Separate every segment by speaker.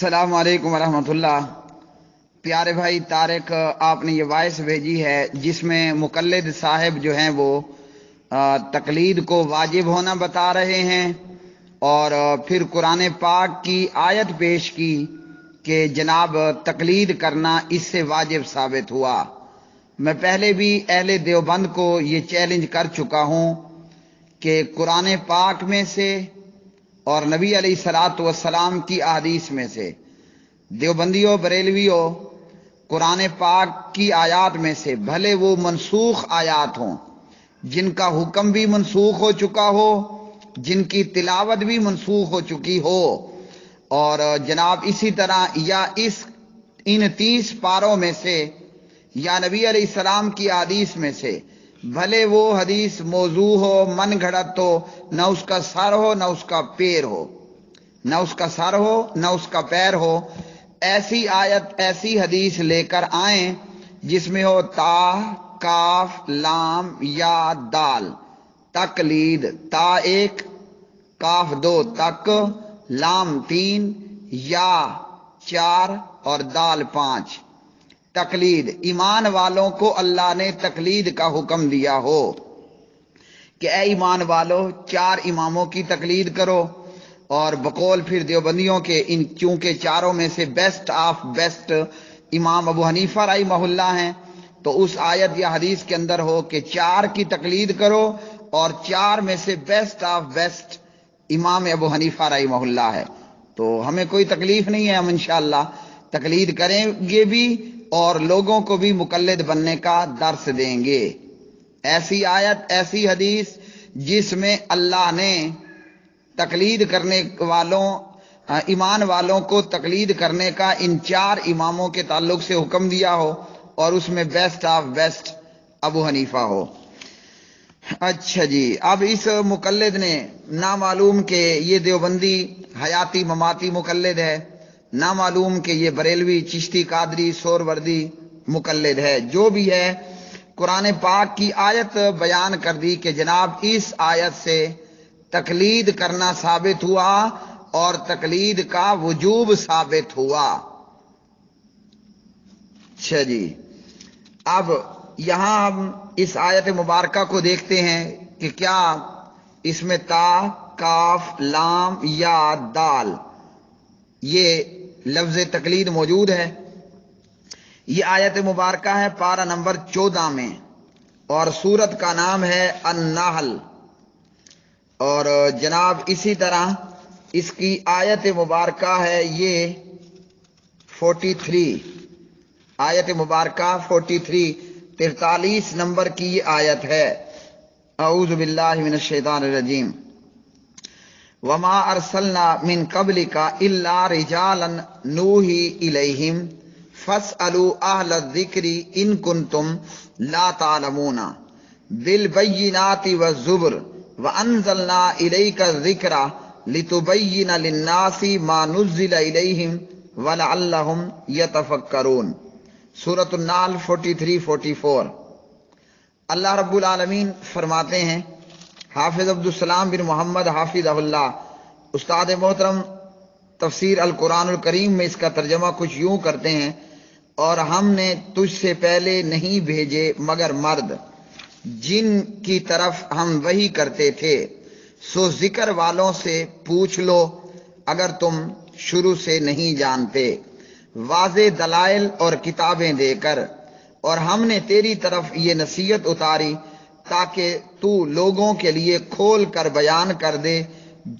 Speaker 1: السلام علیکم ورحمۃ اللہ۔ پیارے بھائی طارق، آپ نے یہ وائس بھیجی ہے جس میں مقلد صاحب جو ہیں وہ تقلید کو واجب ہونا بتا رہے ہیں، اور پھر قرآن پاک کی آیت پیش کی کہ جناب تقلید کرنا اس سے واجب ثابت ہوا۔ میں پہلے بھی اہل دیوبند کو یہ چیلنج کر چکا ہوں کہ قرآن پاک میں سے اور نبی علیہ الصلوۃ والسلام کی احادیث میں سے، دیوبندیوں بریلویوں، قرآن پاک کی آیات میں سے بھلے وہ منسوخ آیات ہوں، جن کا حکم بھی منسوخ ہو چکا ہو، جن کی تلاوت بھی منسوخ ہو چکی ہو، اور جناب اسی طرح یا ان 30 پاروں میں سے یا نبی علیہ السلام کی احادیث میں سے بھلے وہ حدیث موضوع ہو، من گھڑت ہو، نہ اس کا سر ہو نہ اس کا پیر ہو، نہ اس کا سر ہو نہ اس کا پیر ہو، ایسی آیت ایسی حدیث لے کر آئیں جس میں ہو تا، کاف، لام، یا، دال، تقلید، تا 1، کاف 2 تک، لام 3، یا 4 اور دال 5۔ تقلید، ایمان والوں کو اللہ نے تقلید کا حکم دیا ہو کہ اے ایمان والو 4 اماموں کی تقلید کرو، اور بقول پھر دیوبندیوں کے ان چونکہ چاروں میں سے بیسٹ آف بیسٹ امام ابو حنیفہ رحمہ اللہ ہیں، تو اس آیت یا حدیث کے اندر ہو کہ 4 کی تقلید کرو، اور 4 میں سے بیسٹ آف بیسٹ امام ابو حنیفہ رحمہ اللہ ہے، تو ہمیں کوئی تکلیف نہیں ہے، ہم انشاءاللہ تقلید کریں گے بھی اور لوگوں کو بھی مقلد بننے کا درس دیں گے۔ ایسی آیت ایسی حدیث جس میں اللہ نے تقلید کرنے والوں ایمان والوں کو تقلید کرنے کا ان 4 اماموں کے تعلق سے حکم دیا ہو، اور اس میں بیسٹ آف بیسٹ ابو حنیفہ ہو۔ اچھا جی، اب اس مقلد نے نہ معلوم کہ یہ دیوبندی حیاتی مماتی مقلد ہے، نہ معلوم کہ یہ بریلوی چشتی قادری سوروردی مقلد ہے، جو بھی ہے قرآن پاک کی آیت بیان کر دی کہ جناب اس آیت سے تقلید کرنا ثابت ہوا اور تقلید کا وجوب ثابت ہوا۔ اچھا جی، اب یہاں ہم اس آیت مبارکہ کو دیکھتے ہیں کہ کیا اس میں تا، کاف، لام، یا، دال یہ لفظ تقلید موجود ہے۔ یہ آیت مبارکہ ہے پارہ نمبر 14 میں، اور سورت کا نام ہے النحل، اور جناب اسی طرح اس کی آیت مبارکہ ہے یہ 43، آیت مبارکہ 43 نمبر کی یہ آیت ہے۔ اعوذ باللہ من الشیطان الرجیم۔ وما ارسلنا من قبلک الا رجالا نوحی الیہم فاسألوا اہل الذکر ان کنتم لا تعلمون بالبینات والزبر وانزلنا الیک الذکر لتبین للناس ما نزل الیہم ولعلہم یتفکرون۔ سورۃ النحل 43-44۔ اللہ رب العالمین فرماتے ہیں، حافظ عبدالسلام بن محمد حافظہ اللہ استاد محترم تفسیر القرآن الکریم میں اس کا ترجمہ کچھ یوں کرتے ہیں، اور ہم نے تجھ سے پہلے نہیں بھیجے مگر مرد جن کی طرف ہم وحی کرتے تھے، سو ذکر والوں سے پوچھ لو اگر تم شروع سے نہیں جانتے، واضح دلائل اور کتابیں دے کر، اور ہم نے تیری طرف یہ نصیحت اتاری تاکہ تو لوگوں کے لیے کھول کر بیان کر دے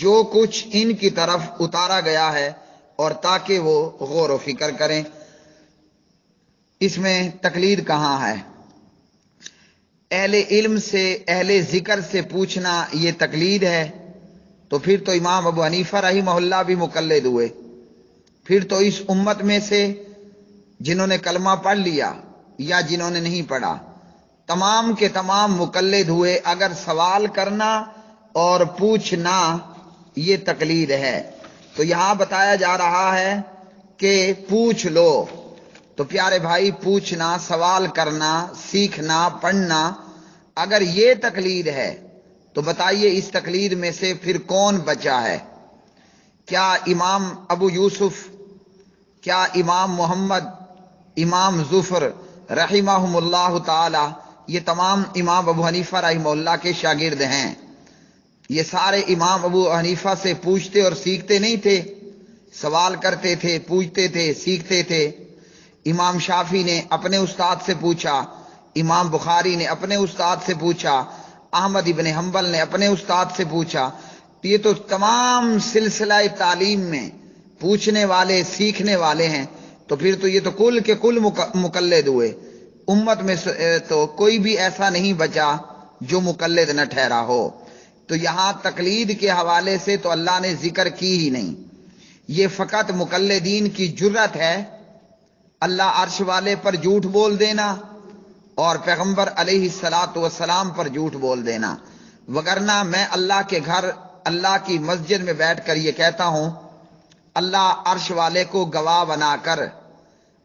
Speaker 1: جو کچھ ان کی طرف اتارا گیا ہے، اور تاکہ وہ غور و فکر کریں۔ اس میں تقلید کہاں ہے؟ اہل علم سے اہل ذکر سے پوچھنا یہ تقلید ہے، تو پھر تو امام ابو حنیفہ رحمہ اللہ بھی مقلد ہوئے، پھر تو اس امت میں سے جنہوں نے کلمہ پڑھ لیا یا جنہوں نے نہیں پڑھا تمام کے تمام مقلد ہوئے، اگر سوال کرنا اور پوچھنا یہ تقلید ہے۔ تو یہاں بتایا جا رہا ہے کہ پوچھ لو، تو پیارے بھائی پوچھنا، سوال کرنا، سیکھنا، پڑھنا اگر یہ تقلید ہے تو بتائیے اس تقلید میں سے پھر کون بچا ہے؟ کیا امام ابو یوسف کیا امام محمد، امام ظفر رحمہم اللہ تعالی، یہ تمام امام ابو حنیفہ رحمہ اللہ کے شاگرد ہیں، یہ سارے امام ابو حنیفہ سے پوچھتے اور سیکھتے نہیں تھے؟ سوال کرتے تھے، پوچھتے تھے، سیکھتے تھے۔ امام شافعی نے اپنے استاد سے پوچھا، امام بخاری نے اپنے استاد سے پوچھا، احمد ابن حنبل نے اپنے استاد سے پوچھا۔ یہ تو تمام سلسلہ تعلیم میں پوچھنے والے، سیکھنے والے ہیں، تو پھر تو یہ تو کل کے کل مقلد ہوئے۔ امت میں تو کوئی بھی ایسا نہیں بچا جو مقلد نہ ٹھہرا ہو۔ تو یہاں تقلید کے حوالے سے تو اللہ نے ذکر کی ہی نہیں، یہ فقط مقلدین کی جرت ہے اللہ عرش والے پر جھوٹ بول دینا اور پیغمبر علیہ الصلاۃ والسلام پر جھوٹ بول دینا۔ وگرنہ میں اللہ کے گھر، اللہ کی مسجد میں بیٹھ کر یہ کہتا ہوں، اللہ عرش والے کو گواہ بنا کر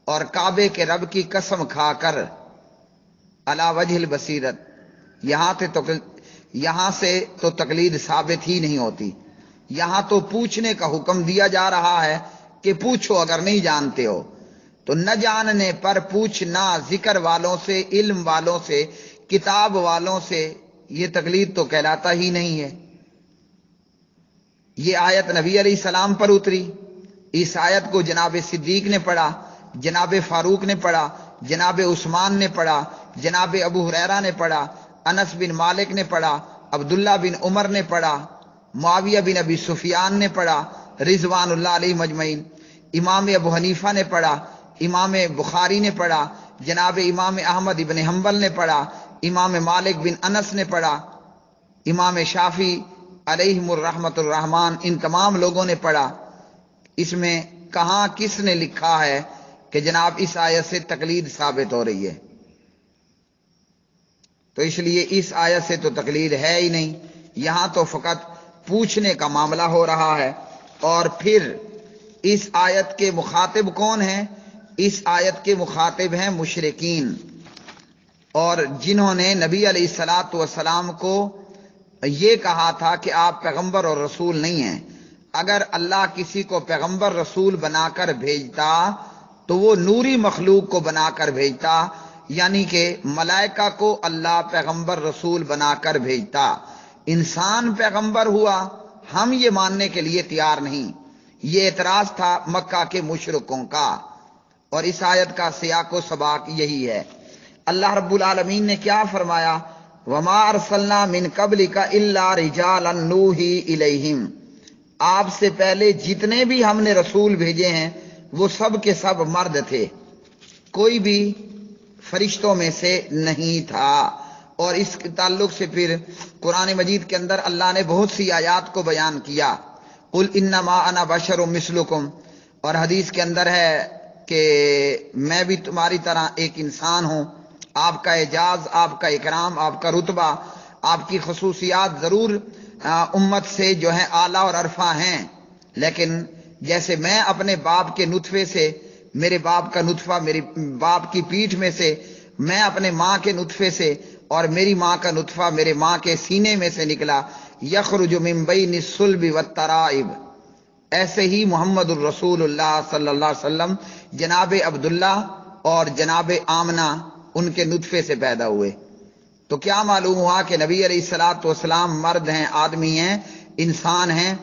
Speaker 1: اور کعبے کے رب کی قسم کھا کر علی وجہ البصیرت، یہاں سے تو تقلید ثابت ہی نہیں ہوتی۔ یہاں تو پوچھنے کا حکم دیا جا رہا ہے کہ پوچھو اگر نہیں جانتے ہو تو، نہ جاننے پر پوچھنا، ذکر والوں سے، علم والوں سے، کتاب والوں سے، یہ تقلید تو کہلاتا ہی نہیں ہے۔ یہ آیت نبی علیہ السلام پر اتری، اس آیت کو جناب صدیق نے پڑھا، جناب فاروق نے پڑھا، جناب عثمان نے پڑھا، جناب ابو ہریرہ نے پڑھا، انس بن مالک نے پڑھا، عبداللہ بن عمر نے پڑھا، معاویہ بن ابی سفیان نے پڑھا رضوان اللہ علیہ مجمعین، امام ابو حنیفہ نے پڑھا، امام بخاری نے پڑھا، جناب امام احمد ابن حنبل نے پڑھا، امام مالک بن انس نے پڑھا، امام شافعی علیہم الرحمت الرحمان، ان تمام لوگوں نے پڑھا۔ اس میں کہاں کس نے لکھا ہے کہ جناب اس آیت سے تقلید ثابت ہو رہی ہے؟ تو اس لیے اس آیت سے تو تقلید ہے ہی نہیں، یہاں تو فقط پوچھنے کا معاملہ ہو رہا ہے۔ اور پھر اس آیت کے مخاطب کون ہیں؟ اس آیت کے مخاطب ہیں مشرکین، اور جنہوں نے نبی علیہ الصلاۃ والسلام کو یہ کہا تھا کہ آپ پیغمبر اور رسول نہیں ہیں۔ اگر اللہ کسی کو پیغمبر رسول بنا کر بھیجتا تو وہ نوری مخلوق کو بنا کر بھیجتا، یعنی کہ ملائکہ کو اللہ پیغمبر رسول بنا کر بھیجتا۔ انسان پیغمبر ہوا، ہم یہ ماننے کے لیے تیار نہیں۔ یہ اعتراض تھا مکہ کے مشرکوں کا، اور اس آیت کا سیاق و سباق یہی ہے۔ اللہ رب العالمین نے کیا فرمایا؟ وَمَا أَرْسَلْنَا مِن قَبْلِكَ إِلَّا رِجَالًا نُوحِي إِلَيْهِمْ، آپ سے پہلے جتنے بھی ہم نے رسول بھیجے ہیں وہ سب کے سب مرد تھے، کوئی بھی فرشتوں میں سے نہیں تھا۔ اور اس کے تعلق سے پھر قرآن مجید کے اندر اللہ نے بہت سی آیات کو بیان کیا، قُلْ إِنَّمَا أَنَا بَشَرٌ مِثْلُكُمْ، اور حدیث کے اندر ہے کہ میں بھی تمہاری طرح ایک انسان ہوں۔ آپ کا اعجاز، آپ کا اکرام، آپ کا رتبہ، آپ کی خصوصیات ضرور امت سے جو ہیں اعلیٰ اور عرفہ ہیں، لیکن جیسے میں اپنے باپ کے نطفے سے، میرے باپ کا نطفہ میری باپ کی پیٹھ میں سے، میں اپنے ماں کے نطفے سے، اور میری ماں کا نطفہ میرے ماں کے سینے میں سے نکلا، یخرج من بین الصلب والترائب، ایسے ہی محمد الرسول اللہ صلی اللہ علیہ وسلم جناب عبداللہ اور جناب آمنہ ان کے نطفے سے پیدا ہوئے۔ تو کیا معلوم ہوا کہ نبی علیہ الصلاۃ والسلام مرد ہیں، آدمی ہیں، انسان ہیں،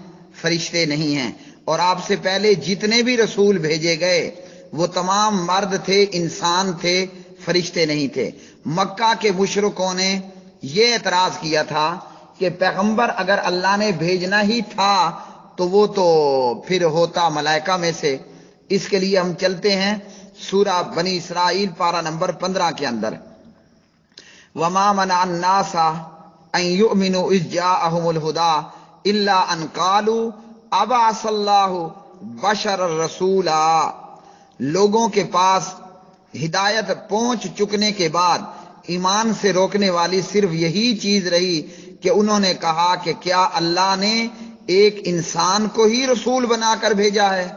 Speaker 1: فرشتے نہیں ہیں۔ اور آپ سے پہلے جتنے بھی رسول بھیجے گئے وہ تمام مرد تھے، انسان تھے، فرشتے نہیں تھے۔ مکہ کے مشرکوں نے یہ اعتراض کیا تھا کہ پیغمبر اگر اللہ نے بھیجنا ہی تھا تو وہ تو پھر ہوتا ملائکہ میں سے۔ اس کے لیے ہم چلتے ہیں سورہ بنی اسرائیل پارہ نمبر 15 کے اندر، وَمَا مَنَعَ النَّاسَ أَن يُؤْمِنُوا إِذْ جَاءَهُمُ الْهُدَىٰ إِلَّا أَن قَالُوا أَبَعَثَ اللَّهُ بَشَرًا رَسُولًا، لوگوں کے پاس ہدایت پہنچ چکنے کے بعد ایمان سے روکنے والی صرف یہی چیز رہی کہ انہوں نے کہا کہ کیا اللہ نے ایک انسان کو ہی رسول بنا کر بھیجا ہے؟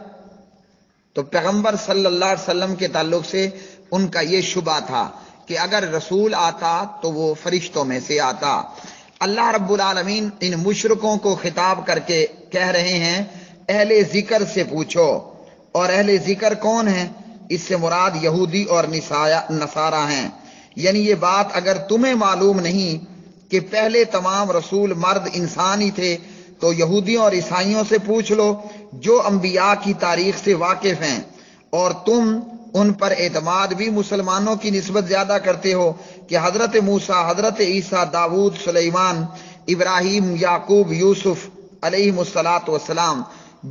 Speaker 1: تو پیغمبر صلی اللہ علیہ وسلم کے تعلق سے ان کا یہ شبہ تھا کہ اگر رسول آتا تو وہ فرشتوں میں سے آتا۔ اللہ رب العالمین ان مشرکوں کو خطاب کر کے کہہ رہے ہیں اہل ذکر سے پوچھو، اور اہل ذکر کون ہیں؟ اس سے مراد یہودی اور نصارہ ہیں۔ یعنی یہ بات اگر تمہیں معلوم نہیں کہ پہلے تمام رسول مرد انسان ہی تھے تو یہودیوں اور عیسائیوں سے پوچھ لو جو انبیاء کی تاریخ سے واقف ہیں، اور تم ان پر اعتماد بھی مسلمانوں کی نسبت زیادہ کرتے ہو کہ حضرت موسیٰ، حضرت عیسیٰ، داؤد، سلیمان، ابراہیم، یعقوب، یوسف علیہم الصلاۃ والسلام۔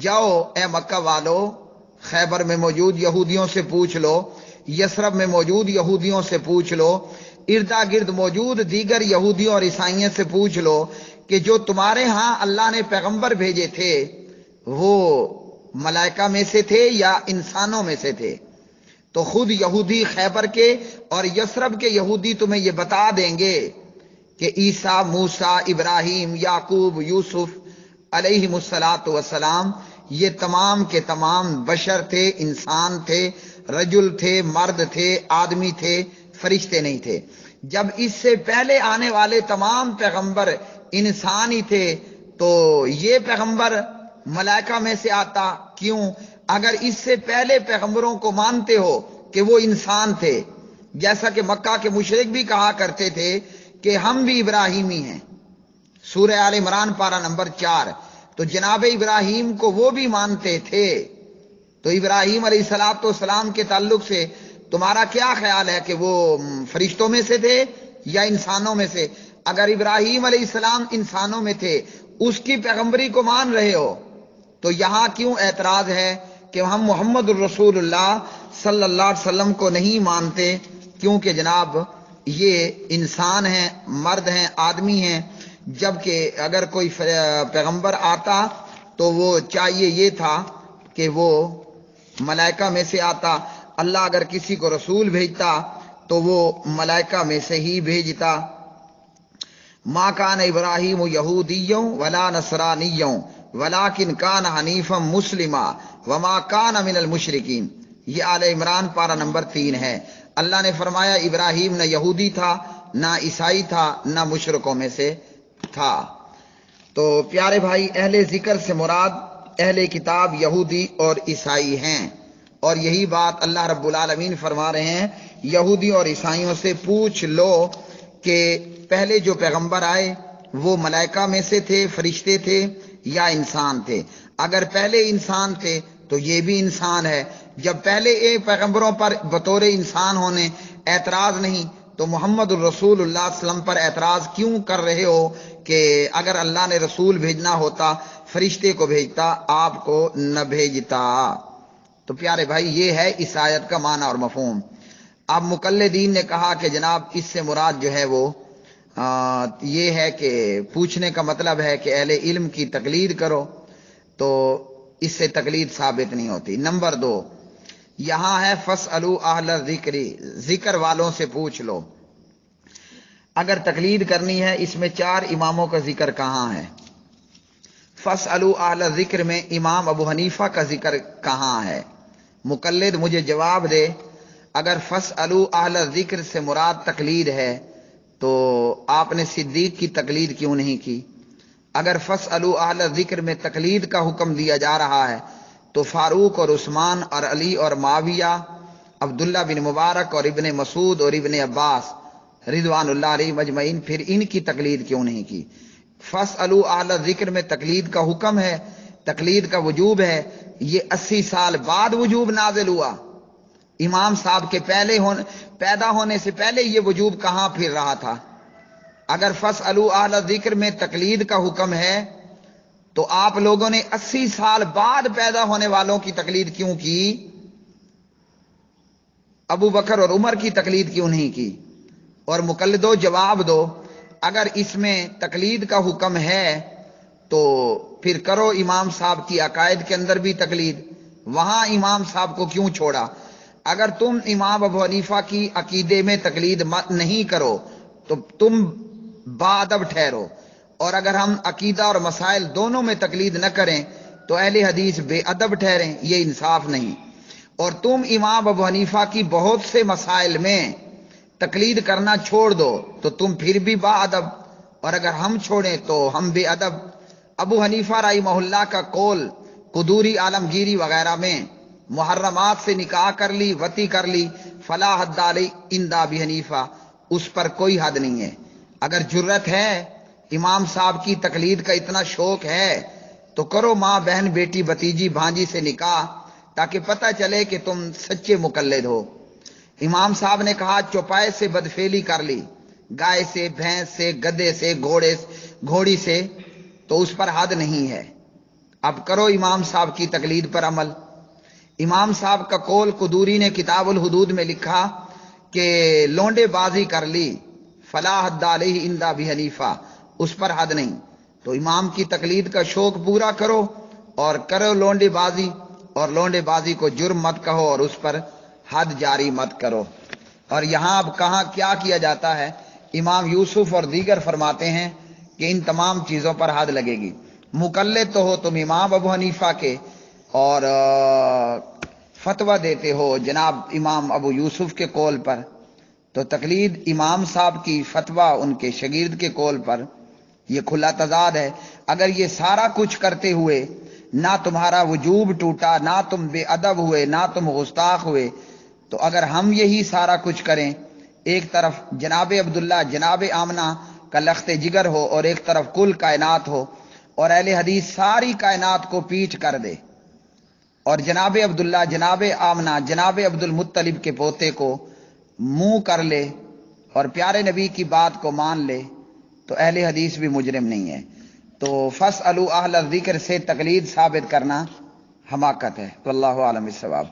Speaker 1: جاؤ اے مکہ والو، خیبر میں موجود یہودیوں سے پوچھ لو، یثرب میں موجود یہودیوں سے پوچھ لو، اردا گرد موجود دیگر یہودیوں اور عیسائیوں سے پوچھ لو کہ جو تمہارے ہاں اللہ نے پیغمبر بھیجے تھے وہ ملائکہ میں سے تھے یا انسانوں میں سے تھے؟ تو خود یہودی خیبر کے اور یثرب کے یہودی تمہیں یہ بتا دیں گے کہ عیسیٰ، موسیٰ، ابراہیم، یعقوب، یوسف علیہم الصلاۃ والسلام یہ تمام کے تمام بشر تھے، انسان تھے، رجل تھے، مرد تھے، آدمی تھے، فرشتے نہیں تھے۔ جب اس سے پہلے آنے والے تمام پیغمبر انسان ہی تھے تو یہ پیغمبر ملائکہ میں سے آتا کیوں؟ اگر اس سے پہلے پیغمبروں کو مانتے ہو کہ وہ انسان تھے، جیسا کہ مکہ کے مشرک بھی کہا کرتے تھے کہ ہم بھی ابراہیمی ہیں، سورہ آل عمران پارہ نمبر 4، تو جناب ابراہیم کو وہ بھی مانتے تھے۔ تو ابراہیم علیہ الصلوۃ والسلام کے تعلق سے تمہارا کیا خیال ہے کہ وہ فرشتوں میں سے تھے یا انسانوں میں سے؟ اگر ابراہیم علیہ السلام انسانوں میں تھے، اس کی پیغمبری کو مان رہے ہو، تو یہاں کیوں اعتراض ہے کہ ہم محمد الرسول اللہ صلی اللہ علیہ وسلم کو نہیں مانتے؟ کیونکہ جناب یہ انسان ہیں، مرد ہیں، آدمی ہیں، جبکہ اگر کوئی پیغمبر آتا تو وہ چاہیے یہ تھا کہ وہ ملائکہ میں سے آتا۔ اللہ اگر کسی کو رسول بھیجتا تو وہ ملائکہ میں سے ہی بھیجتا۔ ما کان ابراہیم یہودیوں ولا نصرانیوں ولکن کان حنیفا مسلما وما کان من المشرکین۔ یہ آل عمران پارہ نمبر 3 ہے۔ اللہ نے فرمایا ابراہیم نہ یہودی تھا، نہ عیسائی تھا، نہ مشرکوں میں سے تھا۔ تو پیارے بھائی، اہل ذکر سے مراد اہل کتاب یہودی اور عیسائی ہیں، اور یہی بات اللہ رب العالمین فرما رہے ہیں یہودی اور عیسائیوں سے پوچھ لو کہ پہلے جو پیغمبر آئے وہ ملائکہ میں سے تھے، فرشتے تھے یا انسان تھے؟ اگر پہلے انسان تھے تو یہ بھی انسان ہے۔ جب پہلے ایک پیغمبروں پر بطور انسان ہونے اعتراض نہیں تو محمد الرسول اللہ صلی اللہ علیہ وسلم پر اعتراض کیوں کر رہے ہو کہ اگر اللہ نے رسول بھیجنا ہوتا فرشتے کو بھیجتا، آپ کو نہ بھیجتا؟ تو پیارے بھائی، یہ ہے اس آیت کا معنی اور مفہوم۔ اب مقلدین نے کہا کہ جناب اس سے مراد جو ہے وہ یہ ہے کہ پوچھنے کا مطلب ہے کہ اہل علم کی تقلید کرو، تو اس سے تقلید ثابت نہیں ہوتی۔ نمبر 2، یہاں ہے فاسألوا اہل الذکر، ذکر والوں سے پوچھ لو۔ اگر تقلید کرنی ہے، اس میں 4 اماموں کا ذکر کہاں ہے؟ فاسألوا اہل الذکر میں امام ابو حنیفہ کا ذکر کہاں ہے؟ مقلد مجھے جواب دے۔ اگر فاسألوا اہل الذکر سے مراد تقلید ہے تو آپ نے صدیق کی تقلید کیوں نہیں کی؟ اگر فاسألوا اہل الذکر میں تقلید کا حکم دیا جا رہا ہے تو فاروق اور عثمان اور علی اور معاویہ، عبداللہ بن مبارک اور ابن مسعود اور ابن عباس رضوان اللہ علیہ مجمعین، پھر ان کی تقلید کیوں نہیں کی؟ فاسألوا اہل الذکر میں تقلید کا حکم ہے، تقلید کا وجوب ہے۔ یہ 80 سال بعد وجوب نازل ہوا۔ امام صاحب کے پیدا ہونے سے پہلے یہ وجوب کہاں پھر رہا تھا؟ اگر فاسألوا اہل الذکر میں تقلید کا حکم ہے تو آپ لوگوں نے 80 سال بعد پیدا ہونے والوں کی تقلید کیوں کی؟ ابو بکر اور عمر کی تقلید کیوں نہیں کی؟ اور مقلدو جواب دو، اگر اس میں تقلید کا حکم ہے تو پھر کرو امام صاحب کی عقائد کے اندر بھی تقلید، وہاں امام صاحب کو کیوں چھوڑا؟ اگر تم امام ابو حنیفہ کی عقیدے میں تقلید نہیں کرو تو تم باادب ٹھہرو، اور اگر ہم عقیدہ اور مسائل دونوں میں تقلید نہ کریں تو اہل حدیث بے ادب ٹھہریں، یہ انصاف نہیں۔ اور تم امام ابو حنیفہ کی بہت سے مسائل میں تقلید کرنا چھوڑ دو تو تم پھر بھی با ادب، اور اگر ہم چھوڑیں تو ہم بے ادب۔ ابو حنیفہ رحمہ اللہ کا قول قدوری، عالمگیری وغیرہ میں محرمات سے نکاح کر لی، وطی کر لی، فلا حد علی عند ابی حنیفہ، اس پر کوئی حد نہیں ہے۔ اگر جرت ہے، امام صاحب کی تقلید کا اتنا شوق ہے، تو کرو ماں بہن بیٹی بھتیجی بھانجی سے نکاح، تاکہ پتہ چلے کہ تم سچے مقلد ہو۔ امام صاحب نے کہا چوپائے سے بدفعلی کر لی، گائے سے، بھینس سے، گدے سے، گھوڑی سے، تو اس پر حد نہیں ہے۔ اب کرو امام صاحب کی تقلید پر عمل۔ امام صاحب کا قول قدوری نے کتاب الحدود میں لکھا کہ لونڈے بازی کر لی، فلا حد علیہ عند ابی حنیفہ، اس پر حد نہیں۔ تو امام کی تقلید کا شوق پورا کرو اور کرو لونڈے بازی، اور لونڈے بازی کو جرم مت کہو اور اس پر حد جاری مت کرو۔ اور یہاں اب کہاں کیا کیا جاتا ہے؟ امام یوسف اور دیگر فرماتے ہیں کہ ان تمام چیزوں پر حد لگے گی۔ مقلد تو ہو تم امام ابو حنیفہ کے، اور فتویٰ دیتے ہو جناب امام ابو یوسف کے قول پر، تو تقلید امام صاحب کی، فتویٰ ان کے شاگرد کے قول پر، یہ کھلا تضاد ہے۔ اگر یہ سارا کچھ کرتے ہوئے نہ تمہارا وجوب ٹوٹا، نہ تم بے ادب ہوئے، نہ تم گستاخ ہوئے، تو اگر ہم یہی سارا کچھ کریں، ایک طرف جناب عبداللہ جناب آمنہ کا لخت جگر ہو اور ایک طرف کل کائنات ہو، اور اہل حدیث ساری کائنات کو پیٹ کر دے، اور جناب عبداللہ جناب آمنہ جناب عبد المطلب کے پوتے کو منہ کر لے اور پیارے نبی کی بات کو مان لے، تو اہل حدیث بھی مجرم نہیں ہے۔ تو فاسألوا اہل الذکر سے تقلید ثابت کرنا حماقت ہے۔ واللہ اعلم بالصواب۔